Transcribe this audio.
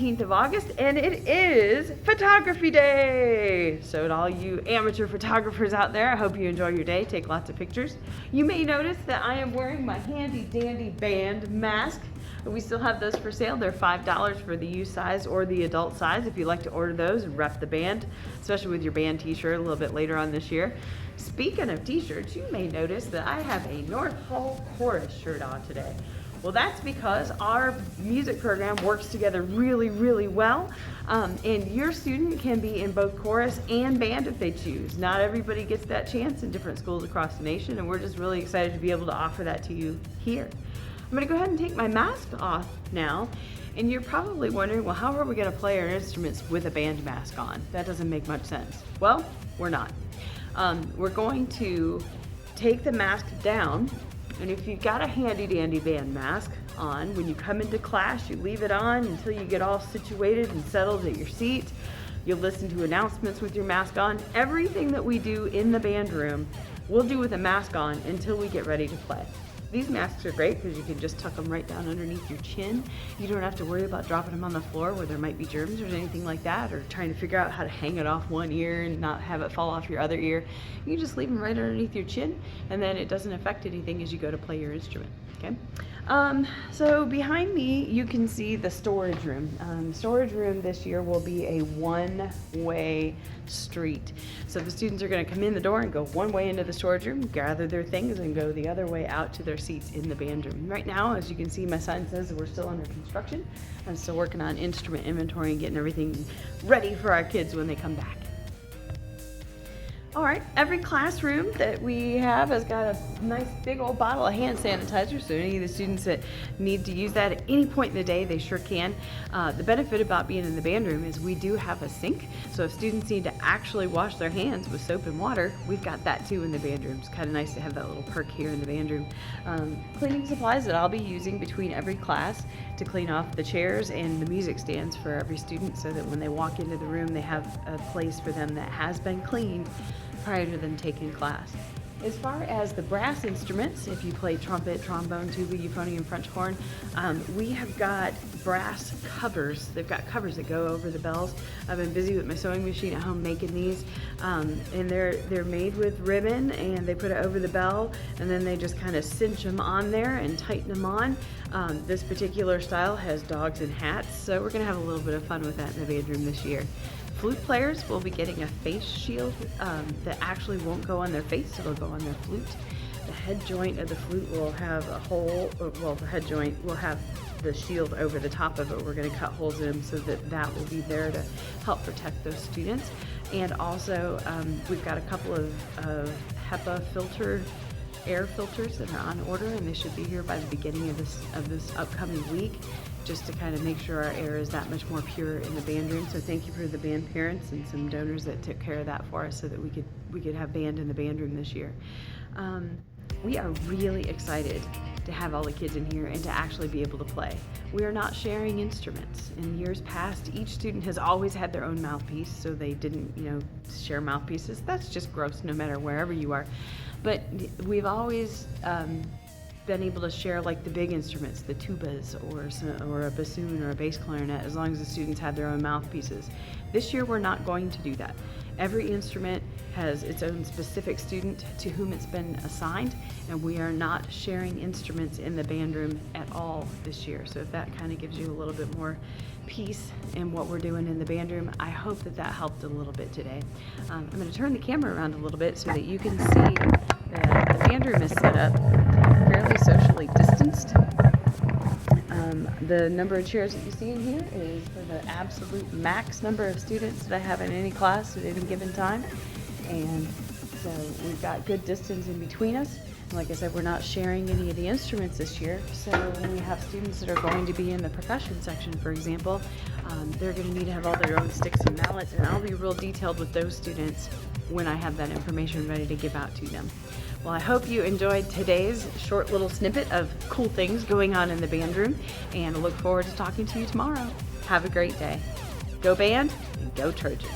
19th of August, and it is Photography Day. So to all you amateur photographers out there, I hope you enjoy your day, take lots of pictures. You may notice that I am wearing my handy dandy band mask. We still have those for sale. They're $5 for the youth size or the adult size if you'd like to order those and rep the band, especially with your band t-shirt a little bit later on this year. Speaking of t-shirts, you may notice that I have a North Hall Chorus shirt on today. Well, that's because our music program works together really, really well. And your student can be in both chorus and band if they choose. Not everybody gets that chance in different schools across the nation, and we're just really excited to be able to offer that to you here. I'm gonna go ahead and take my mask off now, and you're probably wondering, well, how are we gonna play our instruments with a band mask on? That doesn't make much sense. Well, we're not. We're going to take the mask down, and if you've got a handy dandy band mask on, when you come into class, you leave it on until you get all situated and settled at your seat. You'll listen to announcements with your mask on. Everything that we do in the band room, we'll do with a mask on until we get ready to play. These masks are great because you can just tuck them right down underneath your chin. You don't have to worry about dropping them on the floor where there might be germs or anything like that, or trying to figure out how to hang it off one ear and not have it fall off your other ear. You can just leave them right underneath your chin, and then it doesn't affect anything as you go to play your instrument, okay? So behind me, you can see the storage room. Storage room this year will be a one-way street. So the students are going to come in the door and go one way into the storage room, gather their things, and go the other way out to their seats in the band room. Right now, as you can see, my sign says that we're still under construction. I'm still working on instrument inventory and getting everything ready for our kids when they come back. All right, every classroom that we have has got a nice big old bottle of hand sanitizer, so any of the students that need to use that at any point in the day, they sure can. The benefit about being in the band room is we do have a sink, so if students need to actually wash their hands with soap and water, we've got that too in the band room. It's kind of nice to have that little perk here in the band room. Cleaning supplies that I'll be using between every class to clean off the chairs and the music stands for every student, so that when they walk into the room, they have a place for them that has been cleaned prior to them taking class. As far as the brass instruments, if you play trumpet, trombone, tuba, euphonium, French horn, we have got brass covers. They've got covers that go over the bells. I've been busy with my sewing machine at home making these, and they're made with ribbon, and they put it over the bell, and then they just kind of cinch them on there and tighten them on. This particular style has dogs and hats, so we're gonna have a little bit of fun with that in the band room this year. Flute players will be getting a face shield that actually won't go on their face, it'll go on their flute. The head joint of the flute will have a hole, well, the head joint will have the shield over the top of it. We're going to cut holes in them so that that will be there to help protect those students. And also, we've got a couple of HEPA air filters that are on order, and they should be here by the beginning of this upcoming week, just to kind of make sure our air is that much more pure in the band room. So thank you for the band parents and some donors that took care of that for us so that we could have band in the band room this year. We are really excited to have all the kids in here and to actually be able to play. We are not sharing instruments. In years past, each student has always had their own mouthpiece, so they didn't, share mouthpieces. That's just gross no matter wherever you are. But we've always been able to share like the big instruments, the tubas or a bassoon or a bass clarinet, as long as the students have their own mouthpieces. This year we're not going to do that. Every instrument has its own specific student to whom it's been assigned, and we are not sharing instruments in the band room at all this year. So if that kind of gives you a little bit more peace in what we're doing in the band room, I hope that helped a little bit today. I'm going to turn the camera around a little bit so that you can see that the band room is set up fairly socially distanced. The number of chairs that you see in here is for the absolute max number of students that I have in any class at any given time. And so we've got good distance in between us. And like I said, we're not sharing any of the instruments this year. So when we have students that are going to be in the percussion section, for example, they're going to need to have all their own sticks and mallets. And I'll be real detailed with those students when I have that information ready to give out to them. Well, I hope you enjoyed today's short little snippet of cool things going on in the band room, and I look forward to talking to you tomorrow. Have a great day. Go band and go Trojan.